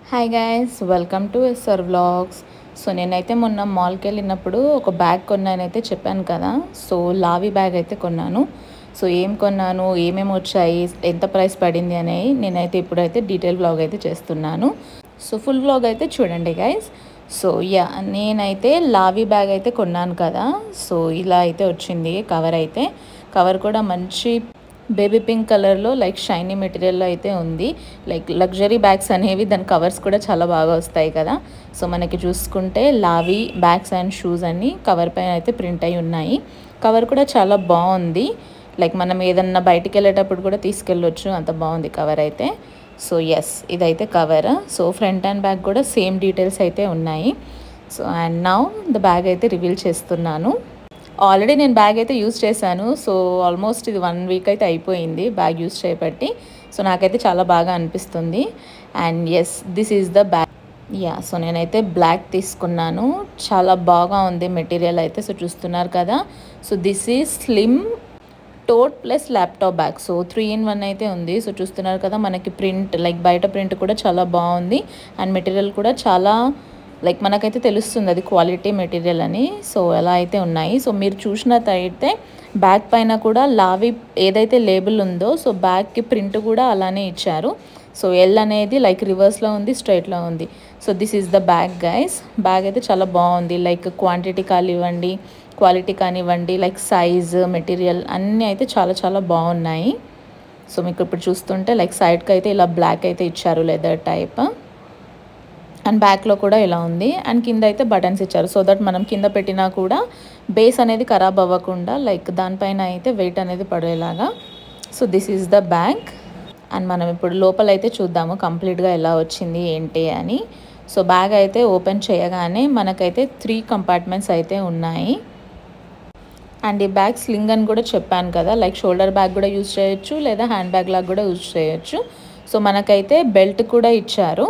Hi guys, welcome to SR vlogs. So నేనైతే మొన్న మాల్కి వెళ్ళినప్పుడు ఒక బ్యాగ్ కొన్నానైతే చెప్పాను కదా. సో లావీ బ్యాగ్ అయితే కొన్నాను. సో ఏం కొన్నాను, ఏమేమి వచ్చాయి, ఎంత ప్రైస్ పడింది అనేవి నేనైతే ఇప్పుడైతే డీటెయిల్ వ్లాగ్ అయితే చేస్తున్నాను. సో ఫుల్ వ్లాగ్ అయితే చూడండి గైస్. సో నేనైతే లావీ బ్యాగ్ అయితే కొన్నాను కదా. సో ఇలా అయితే వచ్చింది కవర్ కూడా మంచి బేబీ పింక్ కలర్లో లైక్ షైనీ మెటీరియల్లో అయితే ఉంది. లైక్ లగ్జరీ బ్యాగ్స్ అనేవి దాని కవర్స్ కూడా చాలా బాగా వస్తాయి కదా. సో మనకి చూసుకుంటే లావీ బ్యాగ్స్ అండ్ షూస్ అన్ని కవర్ పైన అయితే ప్రింట్ అయి ఉన్నాయి. కవర్ కూడా చాలా బాగుంది. లైక్ మనం ఏదన్నా బయటికి వెళ్ళేటప్పుడు కూడా తీసుకెళ్ళొచ్చు, అంత బాగుంది కవర్ అయితే. సో ఇదైతే cover. So front and back కూడా సేమ్ డీటెయిల్స్ అయితే ఉన్నాయి. So and now the bag అయితే రివీల్ చేస్తున్నాను. ఆల్రెడీ నేను బ్యాగ్ అయితే యూజ్ చేశాను. సో ఆల్మోస్ట్ ఇది 1 వీక్ అయితే అయిపోయింది బ్యాగ్ యూజ్ చేయబట్టి. సో నాకైతే చాలా బాగా అనిపిస్తుంది. And this is the bag. So నేనైతే బ్లాక్ తీసుకున్నాను. చాలా బాగా ఉంది మెటీరియల్ అయితే. సో చూస్తున్నారు కదా. So this is slim tote plus laptop bag. So 3-in-1 అయితే ఉంది. సో చూస్తున్నారు కదా, మనకి ప్రింట్ లైక్ బయట ప్రింట్ కూడా చాలా బాగుంది. అండ్ మెటీరియల్ కూడా చాలా లైక్ మనకైతే తెలుస్తుంది అది క్వాలిటీ మెటీరియల్ అని. సో ఎలా అయితే ఉన్నాయి. సో మీరు చూసినట్టయితే బ్యాగ్ పైన కూడా లావీ ఏదైతే లేబుల్ ఉందో సో బ్యాగ్కి ప్రింట్ కూడా అలానే ఇచ్చారు. సో ఎల్ అనేది లైక్ రివర్స్లో ఉంది, స్ట్రైట్లో ఉంది. So this is the bag guys. Bag అయితే చాలా బాగుంది. లైక్ క్వాలిటీ కానివ్వండి, లైక్ సైజ్, మెటీరియల్ అన్నీ అయితే చాలా చాలా బాగున్నాయి. సో మీకు ఇప్పుడు చూస్తుంటే లైక్ సైడ్కి అయితే ఇలా బ్లాక్ అయితే ఇచ్చారు, లెదర్ టైప్. అండ్ బ్యాక్లో కూడా ఇలా ఉంది. అండ్ కింద అయితే బటన్స్ ఇచ్చారు, సో దట్ మనం కింద పెట్టినా కూడా బేస్ అనేది ఖరాబ్ అవ్వకుండా లైక్ దానిపైన అయితే వెయిట్ అనేది పడేలాగా. So this is the bag. And మనం ఇప్పుడు లోపల అయితే చూద్దాము కంప్లీట్గా ఎలా వచ్చింది ఏంటి అని. సో బ్యాగ్ అయితే ఓపెన్ చేయగానే మనకైతే 3 కంపార్ట్మెంట్స్ అయితే ఉన్నాయి. అండ్ ఈ బ్యాగ్ స్లింగ్ అని కూడా చెప్పాను కదా, లైక్ షోల్డర్ బ్యాగ్ కూడా యూజ్ చేయొచ్చు, లేదా హ్యాండ్ బ్యాగ్ లాగా కూడా యూజ్ చేయొచ్చు. సో మనకైతే బెల్ట్ కూడా ఇచ్చారు.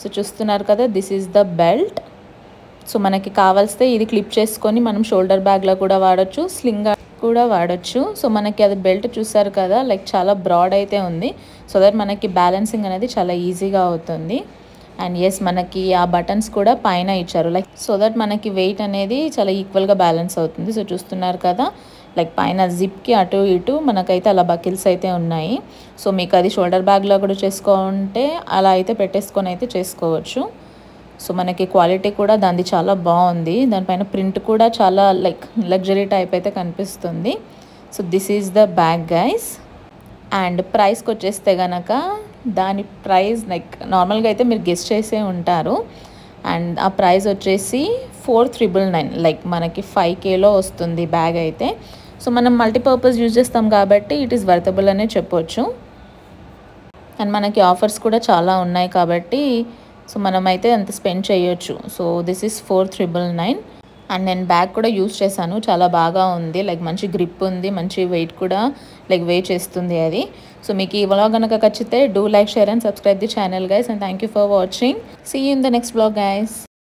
సో చూస్తున్నారు కదా, this is the belt. So మనకి కావాల్స్తే ఇది క్లిప్ చేసుకొని మనం షోల్డర్ బ్యాగ్లో కూడా వాడచ్చు, స్లింగ్ కూడా వాడచ్చు. సో మనకి అది బెల్ట్ చూసారు కదా, లైక్ చాలా బ్రాడ్ అయితే ఉంది. సో దట్ మనకి బ్యాలెన్సింగ్ అనేది చాలా ఈజీగా అవుతుంది. అండ్ మనకి ఆ బటన్స్ కూడా పైన ఇచ్చారు, లైక్ సో దట్ మనకి వెయిట్ అనేది చాలా ఈక్వల్గా బ్యాలెన్స్ అవుతుంది. సో చూస్తున్నారు కదా, లైక్ పైన జిప్కి అటు ఇటు మనకైతే అలా బకిల్స్ అయితే ఉన్నాయి. సో మీకు అది షోల్డర్ బ్యాగ్లో కూడా చేసుకుంటే అలా అయితే పెట్టేసుకొని అయితే చేసుకోవచ్చు. సో మనకి క్వాలిటీ కూడా దానిది చాలా బాగుంది. దానిపైన ప్రింట్ కూడా చాలా లైక్ లగ్జరీ టైప్ అయితే కనిపిస్తుంది. So this is the bag guys. And ప్రైస్కి వచ్చేస్తే కనుక దాని ప్రైస్ లైక్ నార్మల్గా అయితే మీరు గెస్ట్ చేసే ఉంటారు. అండ్ ఆ ప్రైస్ వచ్చేసి 4,999, లైక్ మనకి 5Kలో వస్తుంది బ్యాగ్ అయితే. సో మనం మల్టీపర్పస్ యూజ్ చేస్తాం కాబట్టి ఇట్ ఈస్ వర్తబుల్ అనే చెప్పొచ్చు. అండ్ మనకి ఆఫర్స్ కూడా చాలా ఉన్నాయి కాబట్టి సో మనమైతే అంత స్పెండ్ చేయొచ్చు. So this is 4,999. అండ్ నేను బ్యాగ్ కూడా యూజ్ చేశాను, చాలా బాగా ఉంది. లైక్ మంచి గ్రిప్ ఉంది, మంచి వెయిట్ కూడా లైక్ వెయిట్ చేస్తుంది అది. సో మీకు ఈ వ్లాగ్ కనుక నచ్చితే do like, share and subscribe the channel guys. And thank you for watching. See you in the next vlog guys.